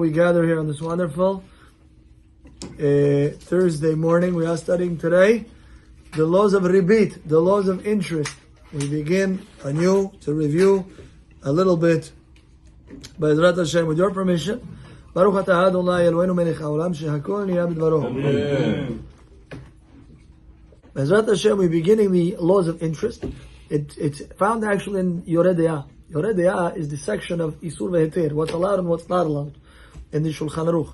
We gather here on this wonderful Thursday morning. We are studying today the laws of ribit, the laws of interest. We begin anew to review a little bit, Be'ezrat Hashem, with your permission. Baruch atah Adonai Eloheinu melech haolam shehakol niyeh b'dvaro. Amen. Be'ezrat Hashem, we're beginning the laws of interest. It's found actually in Yoreh De'ah. Yoreh De'ah is the section of Isur ve'heter, what's allowed and what's not allowed, in the Shulchan Aruch.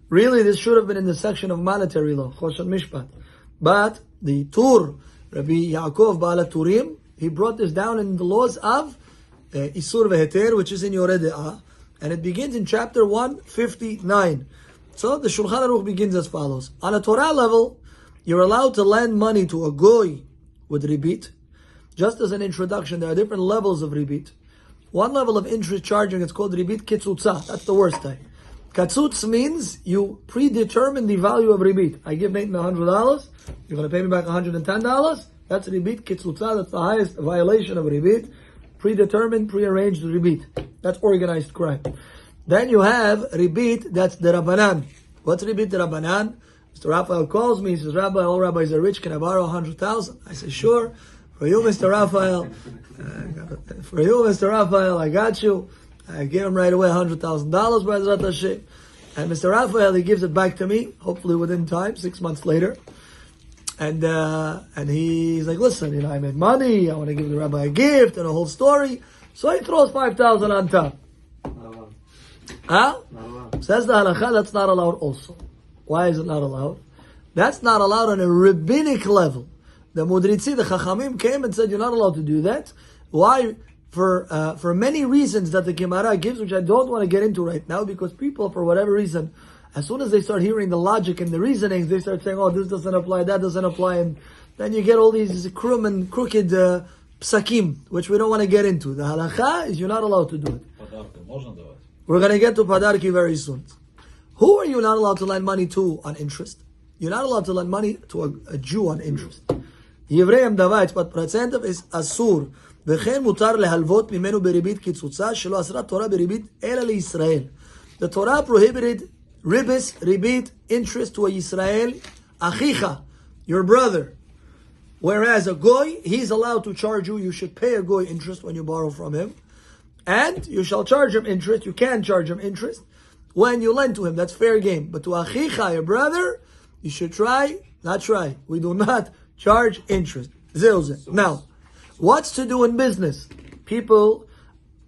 Really, this should have been in the section of monetary law, Choshen Mishpat. But the Tur, Rabbi Yaakov Baal HaTurim, he brought this down in the laws of Isur ve'heter, which is in Yoreh De'ah, and it begins in chapter 159. So the Shulchan Aruch begins as follows. On a Torah level, you're allowed to lend money to a goy with ribit. Just as an introduction, there are different levels of ribit. One level of interest charging is called ribit kitzutza. That's the worst type. Katzutz means you predetermine the value of ribit. I give Nathan $100. You're going to pay me back $110. That's ribit kitzutza. That's the highest violation of ribit. Predetermined, prearranged ribit. That's organized crime. Then you have ribit. That's the Rabbanan. What's ribit the Rabbanan? Mr. Raphael calls me. He says, Rabbi, all rabbis are rich. Can I borrow $100,000? I say, sure. For you, Mr. Raphael, I got you. I gave him right away $100,000 by Bezrat Hashem. And Mr. Raphael, he gives it back to me, hopefully within time, 6 months later. And he's like, listen, I made money, I want to give the rabbi a gift, and a whole story. So he throws $5,000 on top. Huh? Says the halakha, that's not allowed also. Why is it not allowed? That's not allowed on a rabbinic level. The Mudritzi, the Chachamim came and said, you're not allowed to do that. Why? For many reasons that the Gemara gives, which I don't want to get into right now, because people, for whatever reason, as soon as they start hearing the logic and the reasonings, they start saying, oh, this doesn't apply, that doesn't apply, and then you get all these krum and crooked psakim, which we don't want to get into. The halakha is you're not allowed to do it. We're going to get to padarki very soon. Who are you not allowed to lend money to on interest? You're not allowed to lend money to a Jew on interest. Yevreim davait, but procentov is asur. וכן מותר להלוות ממנו בריבית קיצוצה שלא אסרה תורה בריבית אלא לישראל. The Torah prohibited ribit, interest to a Yisrael, achicha, your brother. Whereas a goy, he's allowed to charge you. You should pay a goy interest when you borrow from him. And you shall charge him interest. You can charge him interest when you lend to him. That's fair game. But to achicha, your brother, you should not try. We do not charge interest. Now, what's to do in business? People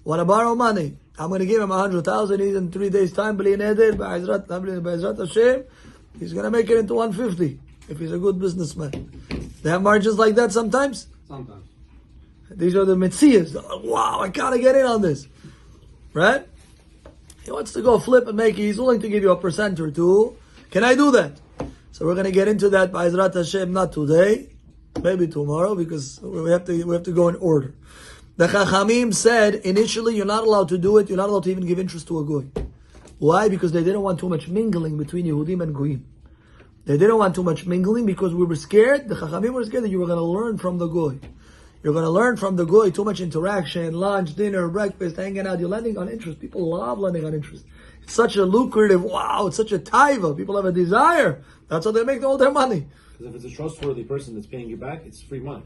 want to borrow money. I'm going to give him 100,000. He's in 3 days' time. Be'ezrat Hashem, he's going to make it into 150 if he's a good businessman. They have margins like that sometimes. Sometimes. These are the metzias. Wow, I gotta get in on this, right? He wants to go flip and make it. He's willing to give you a percent or two. Can I do that? So we're going to get into that by Be'ezrat Hashem, not today. Maybe tomorrow, because we have to go in order. The Chachamim said initially you're not allowed to do it. You're not allowed to even give interest to a goy. Why? Because they didn't want too much mingling between Yehudim and Goyim. They didn't want too much mingling because we were scared. The Chachamim were scared that you were going to learn from the goy. You're going to learn from the goy too much interaction, lunch, dinner, breakfast, hanging out. You're lending on interest. People love lending on interest. It's such a lucrative. Wow! It's such a taiva. People have a desire. That's how they make all their money. Because if it's a trustworthy person that's paying you back, it's free money.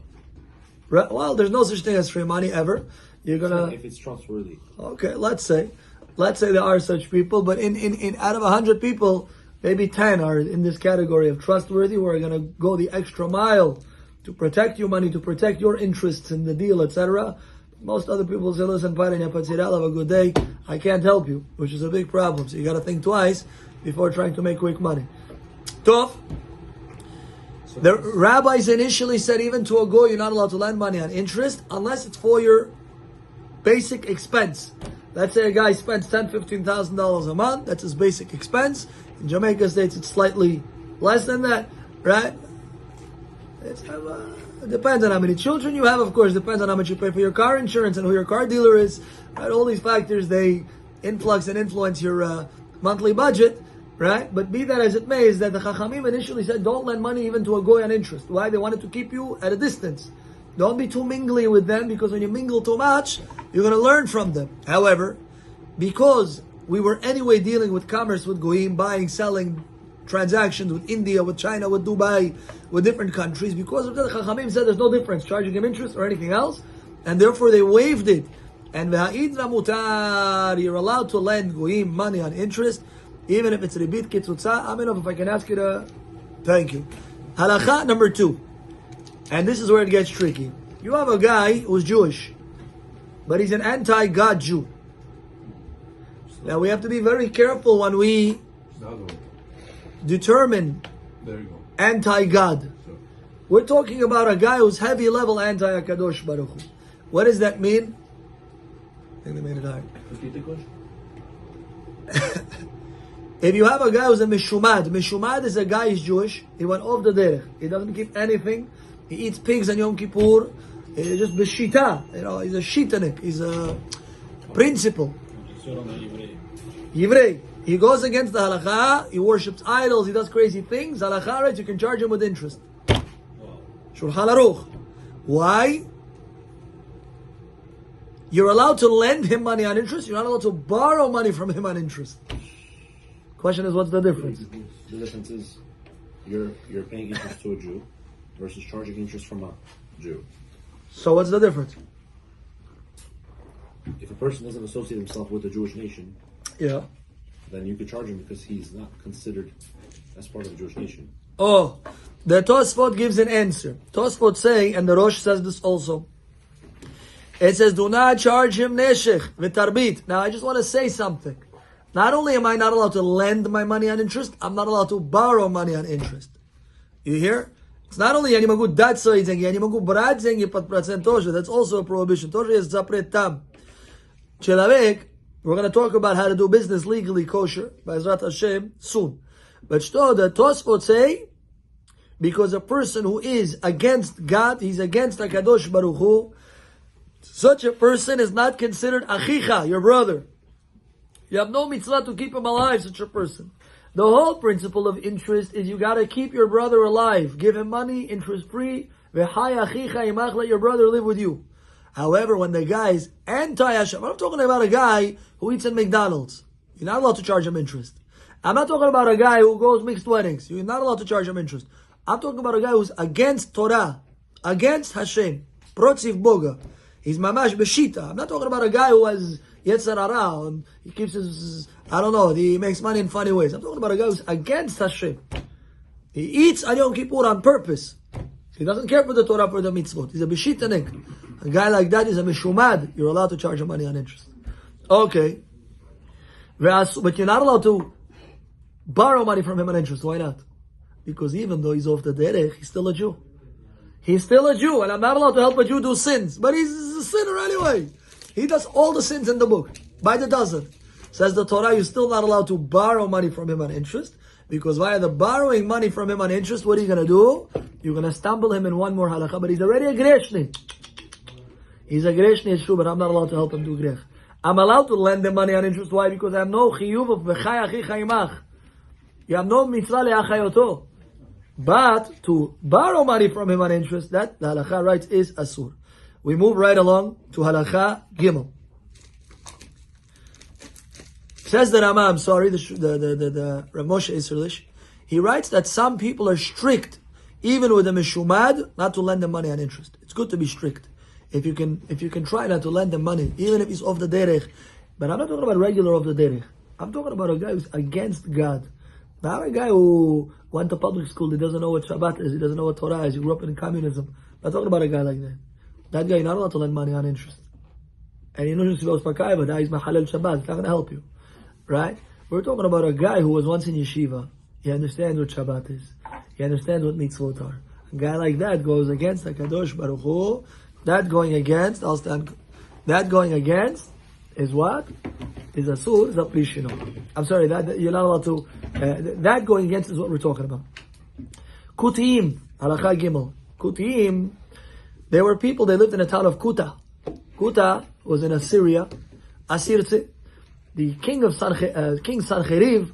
Right, well, there's no such thing as free money ever. You're gonna if it's trustworthy. Okay, let's say there are such people, but in out of 100 people, maybe 10 are in this category of trustworthy, who are gonna go the extra mile to protect your money, to protect your interests in the deal, etc. Most other people say, listen, I'll have a good day. I can't help you, which is a big problem. So you got to think twice before trying to make quick money. Tov. The rabbis initially said even to a goy, you're not allowed to lend money on interest unless it's for your basic expense. Let's say a guy spends $10,000, $15,000 a month. That's his basic expense. In Jamaica states it's slightly less than that, right? It depends on how many children you have, of course. Depends on how much you pay for your car insurance and who your car dealer is. Right? All these factors, they influx and influence your monthly budget. Right? But be that as it may, is that the Chachamim initially said, don't lend money even to a goy on interest. Why? They wanted to keep you at a distance. Don't be too mingly with them, because when you mingle too much, you're going to learn from them. However, because we were anyway dealing with commerce with Goyim, buying, selling, transactions with India, with China, with Dubai, with different countries. Because of that, Chachamim said there's no difference charging him interest or anything else, and therefore they waived it. And v'ha'idra mutar, you're allowed to lend Goyim money on interest, even if it's ribit kitzutza. Aminov, if I can ask you to, thank you. Halakha number 2, and this is where it gets tricky. You have a guy who's Jewish, but he's an anti-God Jew. Now we have to be very careful when we determine anti-God. Sure. We're talking about a guy who's heavy level anti-Akadosh Baruch Hu. What does that mean? I think they made it hard. If you have a guy who's a Mishumad is a guy who's Jewish, he went off the derech. He doesn't keep anything. He eats pigs on Yom Kippur. He's just b'shita. He's a shitanik. He's a principle. Yivrei. He goes against the halakha. He worships idols. He does crazy things. Halakha, right? You can charge him with interest. Shulchan Aruch. Why? You're allowed to lend him money on interest. You're not allowed to borrow money from him on interest. Question is, what's the difference? The difference is you're paying interest to a Jew versus charging interest from a Jew. So what's the difference? If a person doesn't associate himself with the Jewish nation, yeah, then you could charge him because he's not considered as part of the Jewish nation. Oh, the Tosfot gives an answer. Tosfot say, and the Rosh says this also. It says, do not charge him neshech v'tarbit. Now I just want to say something. Not only am I not allowed to lend my money on interest, I'm not allowed to borrow money on interest. You hear? It's not only אני могу дать свои деньги, я не могу брать деньги под процент тоже. That's also a prohibition. Тоже есть запрет там. Человек, we're going to talk about how to do business legally kosher, B'ezrat Hashem, soon. But что the Tosfot say, because a person who is against God, he's against HaKadosh Baruch Hu, such a person is not considered achicha, your brother. You have no mitzvah to keep him alive, such a person. The whole principle of interest is you got to keep your brother alive. Give him money, interest free. Let your brother live with you. However, when the guy is anti-Hashem, I'm talking about a guy who eats at McDonald's. You're not allowed to charge him interest. I'm not talking about a guy who goes mixed weddings. You're not allowed to charge him interest. I'm talking about a guy who's against Torah, against Hashem, protziv boga. He's mamash b'shita. I'm not talking about a guy who has Yetzer Hara and he keeps his, I don't know, he makes money in funny ways. I'm talking about a guy who's against Hashem. He eats on Yom Kippur on purpose. He doesn't care for the Torah, for the mitzvot. He's a b'shitanik. A guy like that is a mishumad. You're allowed to charge him money on interest. Okay. But you're not allowed to borrow money from him on interest. Why not? Because even though he's off the derech, he's still a Jew. He's still a Jew, and I'm not allowed to help a Jew do sins. But he's a sinner anyway. He does all the sins in the book, by the dozen. Says the Torah, you're still not allowed to borrow money from him on interest, because via the borrowing money from him on interest, what are you going to do? You're going to stumble him in one more halakha, but he's already a greshni. He's a greshni, it's true, but I'm not allowed to help him do grech. I'm allowed to lend him money on interest. Why? Because I have no chiyuv of v'chay achi chaimach. You have no mitzvah le'achayoto. But to borrow money from him on interest, that the halakha writes is asur. We move right along to halakha gimel. Says the Rama, I'm sorry, the Rav Moshe Israelish, he writes that some people are strict, even with a mishumad, not to lend them money on interest. It's good to be strict. If you can try not to lend them money, even if he's off the derech. But I'm not talking about regular off the derech. I'm talking about a guy who's against God. Not a guy who went to public school, he doesn't know what Shabbat is, he doesn't know what Torah is, he grew up in communism. I'm not talking about a guy like that. That guy, you're not allowed to lend money on interest. And you know, he goes pakai, but now he's Mahalel Shabbat, it's not going to help you. Right? We're talking about a guy who was once in yeshiva. He understands what Shabbat is. He understands what mitzvot are. A guy like that goes against HaKadosh Baruch Hu. That going against is what? Is asur, is a plishino. I'm sorry, that you're not allowed to, that going against is what we're talking about. Kutiyim, halakha gimel. Kutiyim, there were people, they lived in a town of Kuta. Kuta was in Assyria. Asirce. The king of King Sancheriv,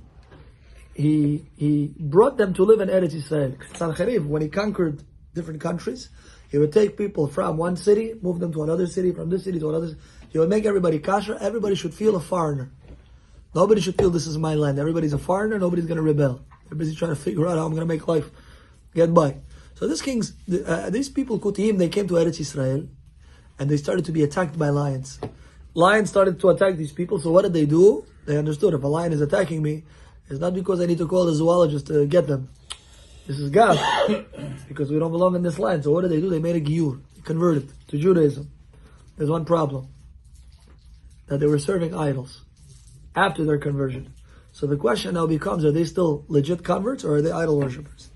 he brought them to live in Eretz Yisrael. Sancheriv, when he conquered different countries, he would take people from one city, move them to another city, from this city to another. He would make everybody kasher. Everybody should feel a foreigner. Nobody should feel this is my land. Everybody's a foreigner. Nobody's going to rebel. Everybody's trying to figure out how I'm going to make life, get by. So these people, Kutiyim, they came to Eretz Israel, and they started to be attacked by lions. Lions started to attack these people. So what did they do? They understood, if a lion is attacking me, it's not because I need to call the zoologist to get them. This is God. It's because we don't belong in this land. So what did they do? They made a giyur, converted to Judaism. There's one problem, that they were serving idols after their conversion. So the question now becomes, are they still legit converts or are they idol worshippers?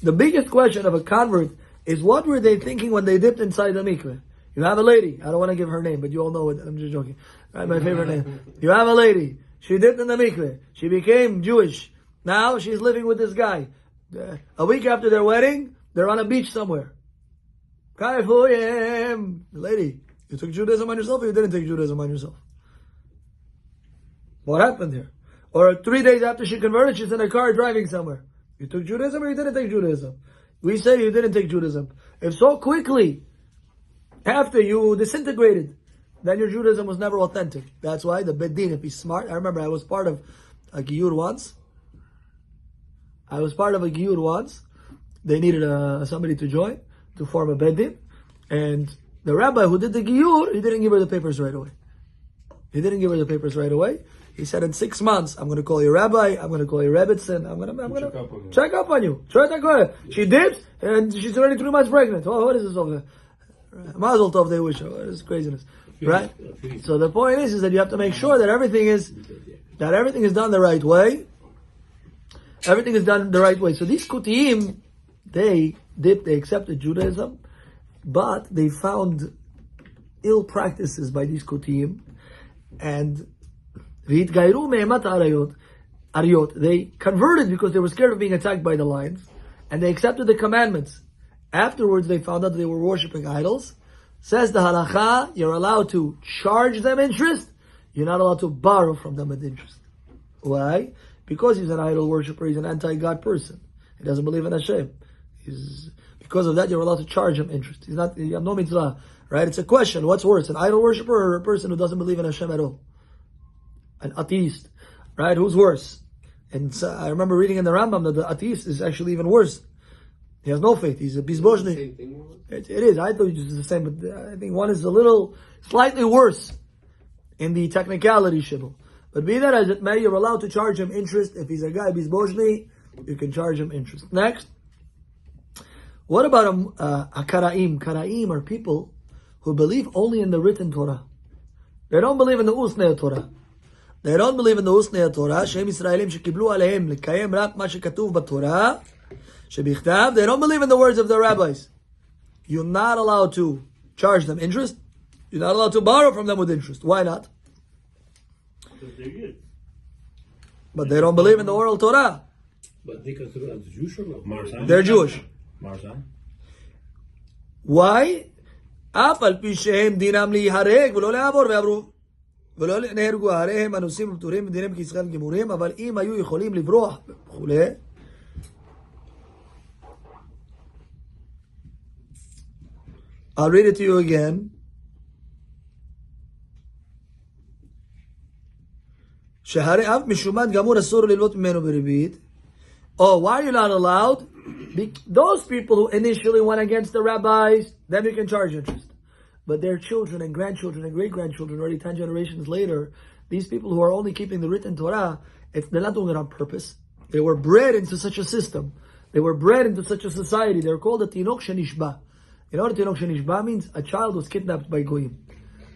The biggest question of a convert is, what were they thinking when they dipped inside the mikveh? You have a lady, I don't want to give her name, but you all know it, I'm just joking. Right, my favorite name. You have a lady, she dipped in the mikveh, she became Jewish. Now she's living with this guy. A week after their wedding, they're on a beach somewhere. Lady, you took Judaism on yourself or you didn't take Judaism on yourself? What happened here? Or 3 days after she converted, she's in a car driving somewhere. You took Judaism or you didn't take Judaism? We say you didn't take Judaism. If so quickly, after you disintegrated, then your Judaism was never authentic. That's why the Beit Din, if he's smart, I remember I was part of a giyur once. They needed somebody to join, to form a Beit Din. And the rabbi who did the giyur, he didn't give her the papers right away. He said, in 6 months, I'm going to call you rabbi, I'm going to call you Rebbitzin, I'm going to check up on you. She dips, and she's already 3 months pregnant. Oh, what is this over? Mazel tov, they wish. What is craziness? Right? So the point is that you have to make sure that everything is done the right way. Everything is done the right way. So these Kutiyim, they accepted Judaism, but they found ill practices by these Kutiyim, and they converted because they were scared of being attacked by the lions, and they accepted the commandments. Afterwards, they found out that they were worshipping idols. Says the halakha, you're allowed to charge them interest, you're not allowed to borrow from them with interest. Why? Because he's an idol worshipper, he's an anti-God person. He doesn't believe in Hashem. Because of that, you're allowed to charge him interest. You have no mitzvah, right? It's a question, what's worse, an idol worshipper or a person who doesn't believe in Hashem at all? An atheist, right? Who's worse? And so I remember reading in the Rambam that the atheist is actually even worse. He has no faith. He's a bizboshnik. It is. I thought it was the same, but I think one is slightly worse in the technicality shibble. But be that as it may, you're allowed to charge him interest. If he's a guy bizboshnik, you can charge him interest. Next. What about a karaim? Karaim are people who believe only in the written Torah. They don't believe in the Usnei Torah. They don't believe in the Usnei Torah. Shem Yisraelim shekiblu alehem lekayem rak ma shekatuv b'Torah shebichtav. They don't believe in the words of the rabbis. You're not allowed to charge them interest. You're not allowed to borrow from them with interest. Why not? Because they're good. But they don't believe in the oral Torah. But they consider as Jewish or not? They're Jewish. Marsan? Why? אף על פי שהם דינם להיהרג ולא לעבור ועברו ולא נהרגו הריהם הנושאים ופטורים ודינם כישראל גמורים, אבל אם היו יכולים לברוח וכולי. I'll read it to you again. שהרי אף משומן גמור אסור ללוות ממנו בריבית. Oh, why are you not allowed? Those people who initially went against the rabbis, then you can charge interest. But their children and grandchildren and great-grandchildren, already 10 generations later, these people who are only keeping the written Torah, they're not doing it on purpose. They were bred into such a system. They were bred into such a society. They're called a tinok shenishba. You know what a tinok shenishba means? A child was kidnapped by goyim.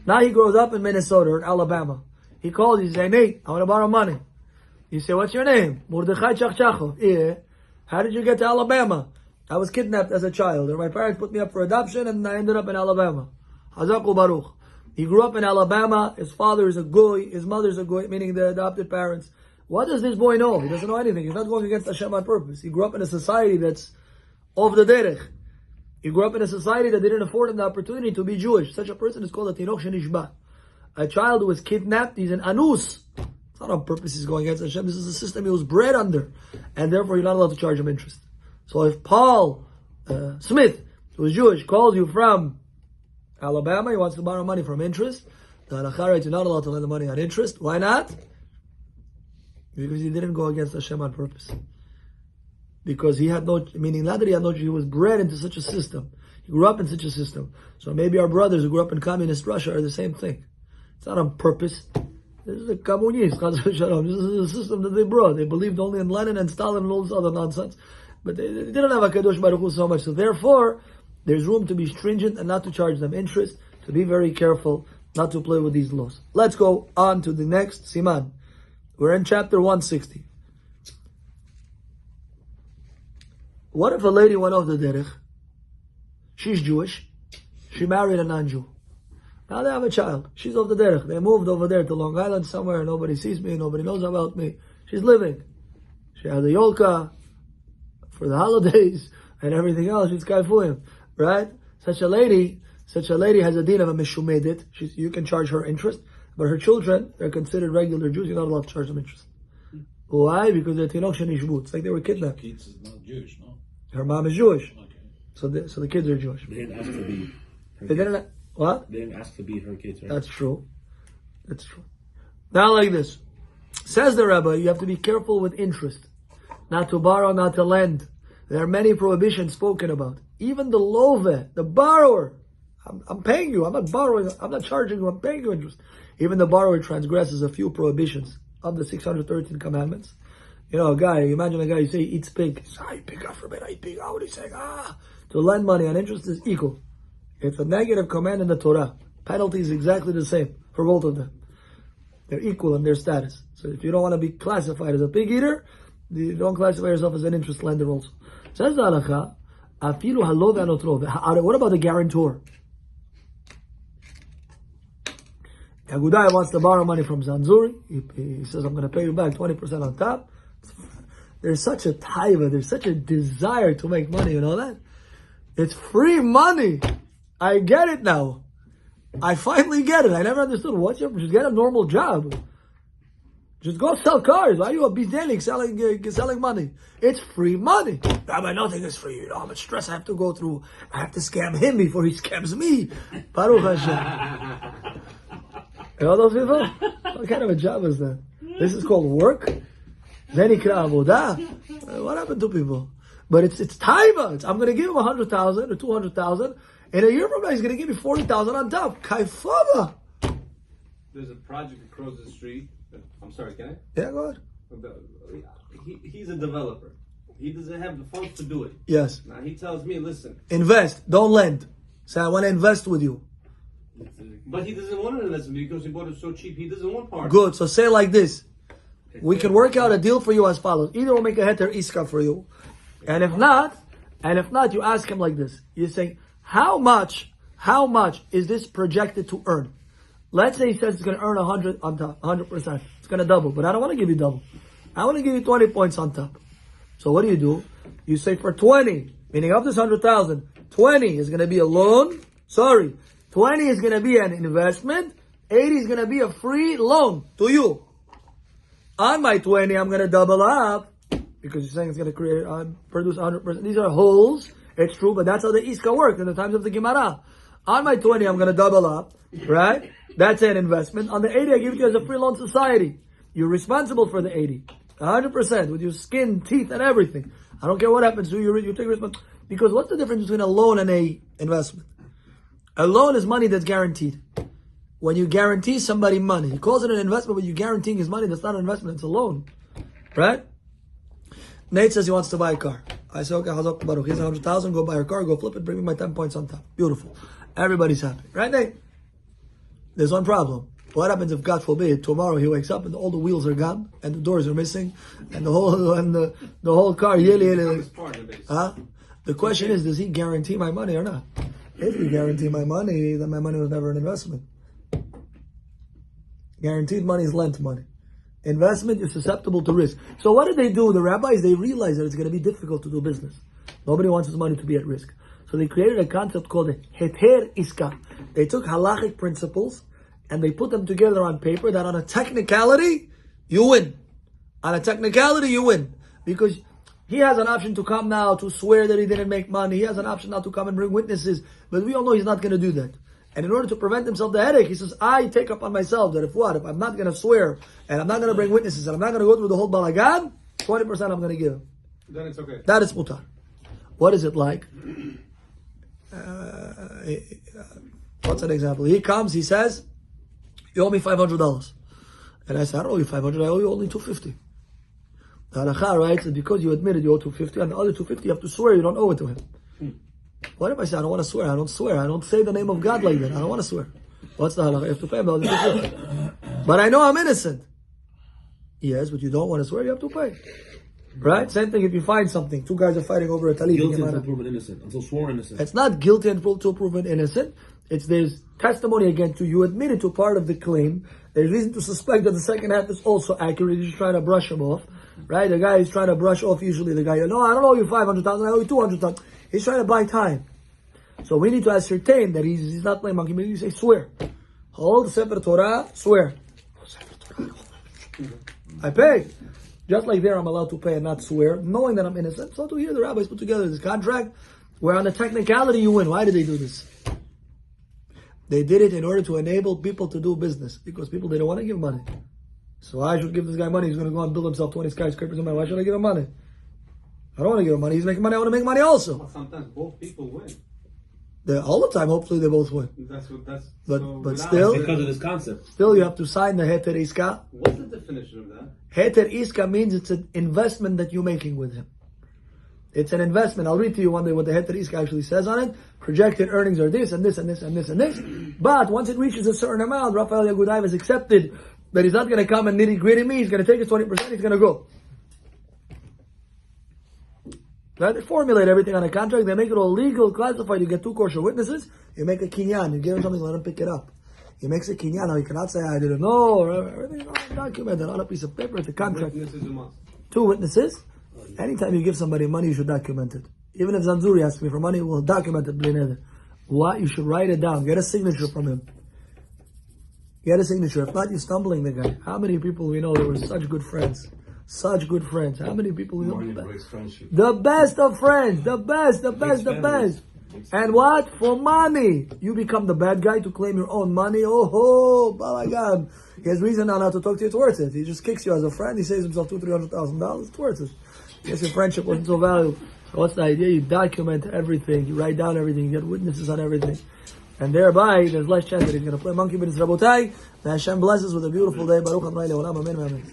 Now he grows up in Minnesota or in Alabama. He calls, he says, hey, Nate, I want to borrow money. You say, what's your name? Mordechai Chachchachov. Yeah. How did you get to Alabama? I was kidnapped as a child, or my parents put me up for adoption, and I ended up in Alabama. Hazaku Baruch. He grew up in Alabama. His father is a goy. His mother is a goy, meaning the adopted parents. What does this boy know? He doesn't know anything. He's not going against Hashem on purpose. He grew up in a society that's off the derech. He grew up in a society that didn't afford him the opportunity to be Jewish. Such a person is called a tinok shenishba. A child who was kidnapped, he's an anus. It's not on purpose he's going against Hashem. This is a system he was bred under. And therefore you're not allowed to charge him interest. So if Paul Smith, who is Jewish, calls you from Alabama, he wants to borrow money from interest, the halakha writes you're not allowed to lend the money on interest. Why not? Because he didn't go against Hashem on purpose. Because he had no, meaning not that he had no, he was bred into such a system. He grew up in such a system. So maybe our brothers who grew up in communist Russia are the same thing. It's not on purpose. This is a communist. This is a system that they brought. They believed only in Lenin and Stalin and all this other nonsense. But they didn't have a Kadosh Baruch Hu so much. So therefore, there's room to be stringent and not to charge them interest. To be very careful not to play with these laws. Let's go on to the next Siman. We're in chapter 160. What if a lady went off the derech? She's Jewish. She married a non-Jew. Now they have a child. She's off the derech. They moved over there to Long Island somewhere. Nobody sees me. Nobody knows about me. She's living. She has a yolka for the holidays and everything else. She's kaifuim, right? Such a lady has a din of a mishumedet. You can charge her interest, but her children, they're considered regular Jews. You're not allowed to charge them interest. Why? Because they're tinok shenishbu. It's like they were kidnapped. Kids is not Jewish, no? Her mom is Jewish, Okay. so the kids are Jewish. They didn't ask to be her They kids. didn't. What? They didn't ask to be her kids, right? That's true. That's true. Now like this. Says the Rabbi, you have to be careful with interest. Not to borrow, not to lend. There are many prohibitions spoken about. Even the love, the borrower. I'm paying you. I'm not borrowing. I'm not charging you. I'm paying you interest. Even the borrower transgresses a few prohibitions of the 613 commandments. You know, imagine a guy, you say he eats pig. I eat pig, I forbid, I eat pig. How would he say? To lend money on interest is equal. It's a negative command in the Torah. Penalty is exactly the same for both of them. They're equal in their status. So if you don't want to be classified as a pig eater, you don't classify yourself as an interest lender also. Says the halakha, afilu halov anotrov. What about the guarantor? Agudai wants to borrow money from Zanzuri. He says, I'm going to pay you back 20% on top. There's such a taiva, there's such a desire to make money, you know that? It's free money. I get it now. I finally get it. I never understood. Just get a normal job. Just go sell cars. Why are you a bizdelik selling money? It's free money. Rabbi, nothing is free. You know how much stress I have to go through. I have to scam him before he scams me. Baruch Hashem. You know those people? What kind of a job is that? This is called work? Zenikra avodah? What happened to people? But it's taiva. I'm going to give him 100,000 or 200,000. In a year from now, he's going to give me 40,000 on top. Kaifava. There's a project across the street. I'm sorry, can I? Yeah, go ahead. He's a developer. He doesn't have the funds to do it. Yes. Now he tells me, listen. Invest. Don't lend. Say, I want to invest with you. But he doesn't want to invest because he bought it so cheap. He doesn't want part. Good. So say like this. We can work out a deal for you as follows. Either we'll make a heter iska for you. And if not, you ask him like this. You say, how much is this projected to earn? Let's say he says it's going to earn 100 on top, 100%. It's going to double, but I don't want to give you double. I want to give you 20 points on top. So what do? You say for 20, meaning of this 100,000, 20 is going to be a loan. 20 is going to be an investment. 80 is going to be a free loan to you. On my 20, I'm going to double up because you're saying it's going to produce 100%. These are holes. It's true, but that's how the Iska worked in the times of the Gemara. On my 20, I'm going to double up, right? That's an investment. On the 80, I give it to you as a free loan society. You're responsible for the 80. 100% with your skin, teeth, and everything. I don't care what happens to you. You take responsibility. Because what's the difference between a loan and a investment? A loan is money that's guaranteed. When you guarantee somebody money, he calls it an investment, but you're guaranteeing his money. That's not an investment, it's a loan. Right? Nate says he wants to buy a car. I say, okay, Hazak Baruch. Here's 100,000, go buy your car, go flip it, bring me my 10 points on top. Beautiful. Everybody's happy. Right, Nate? There's one problem. What happens if, God forbid, tomorrow he wakes up and all the wheels are gone, and the doors are missing, and the whole car, huh? The question is, does he guarantee my money or not? If you guarantee my money, then my money was never an investment. Guaranteed money is lent money. Investment is susceptible to risk. So what did they do? The rabbis, they realized that it's going to be difficult to do business. Nobody wants his money to be at risk. So they created a concept called heter iska. They took halachic principles and they put them together on paper that on a technicality, you win. On a technicality, you win. Because he has an option to come now to swear that he didn't make money. He has an option now to come and bring witnesses. But we all know he's not going to do that. And in order to prevent himself the headache, he says, I take upon myself that if I'm not going to swear, and I'm not going to bring witnesses, and I'm not going to go through the whole balagan, 20% I'm going to give. Then it's okay. That is mutar. What is it like? What's an example? He comes, he says, you owe me $500. And I said, I don't owe you 500, I owe you only 250. The halakha writes that because you admitted you owe 250, and the other 250 you have to swear you don't owe it to him. What if I say, I don't want to swear? I don't swear. I don't say the name of God like that. I don't want to swear. What's the halakha? You have to pay him the other 250. But I know I'm innocent. Yes, but you don't want to swear, you have to pay. Right? Same thing if you find something. Two guys are fighting over a talit. Guilty until proven innocent. Until sworn innocent. It's not guilty until proven innocent. It's there's testimony against you. You admitted to part of the claim. There's reason to suspect that the second half is also accurate. You're just trying to brush him off. Right? The guy is trying to brush off usually the guy. No, I don't owe you 500,000. I owe you 200,000. He's trying to buy time. So we need to ascertain that he's not playing monkey. You say swear. Hold the Sefer Torah. Swear. I pay. Just like there, I'm allowed to pay and not swear, knowing that I'm innocent. So to here, the rabbis put together this contract where on the technicality you win. Why did they do this? They did it in order to enable people to do business because people didn't want to give money. So I should give this guy money. He's going to go and build himself 20 skyscrapers. Why should I give him money? I don't want to give him money. He's making money. I want to make money also. Well, sometimes both people win. All the time, hopefully they both win. But so still, because of this concept. Still, you have to sign the heter iska. What's the definition of that? Heter iska means it's an investment that you're making with him. It's an investment. I'll read to you one day what the heter iska actually says on it. Projected earnings are this and this and this and this and this. But once it reaches a certain amount, Raphael Yagudai has accepted that he's not going to come and nitty gritty me. He's going to take his 20%. He's going to go. Right? They formulate everything on a contract. They make it all legal, classified. You get two kosher witnesses. You make a kinyan. You give him something, let him pick it up. He makes a kinyan. Now he cannot say, I didn't know. Or everything is documented on a piece of paper. It's a contract. Witnesses a must. Two witnesses. Anytime you give somebody money, you should document it. Even if Zanzuri asks me for money, we'll document it. What? You should write it down. Get a signature from him. Get a signature. If not, you're stumbling the guy. How many people we know that were such good friends? Such good friends. How many people we know? The best of friends. The best. And what? For money. You become the bad guy to claim your own money. Oh, balagan. He has reason now not to talk to you. It's worth it. He just kicks you as a friend. He saves himself $200,000-$300,000. It's worth it. Yes, your friendship wasn't so valuable. So what's the idea? You document everything. You write down everything. You get witnesses on everything. And thereby, there's less chance that he's going to play monkey business. Rabotai, may Hashem bless us with a beautiful day. Baruch Adonai Le'olam. Amen.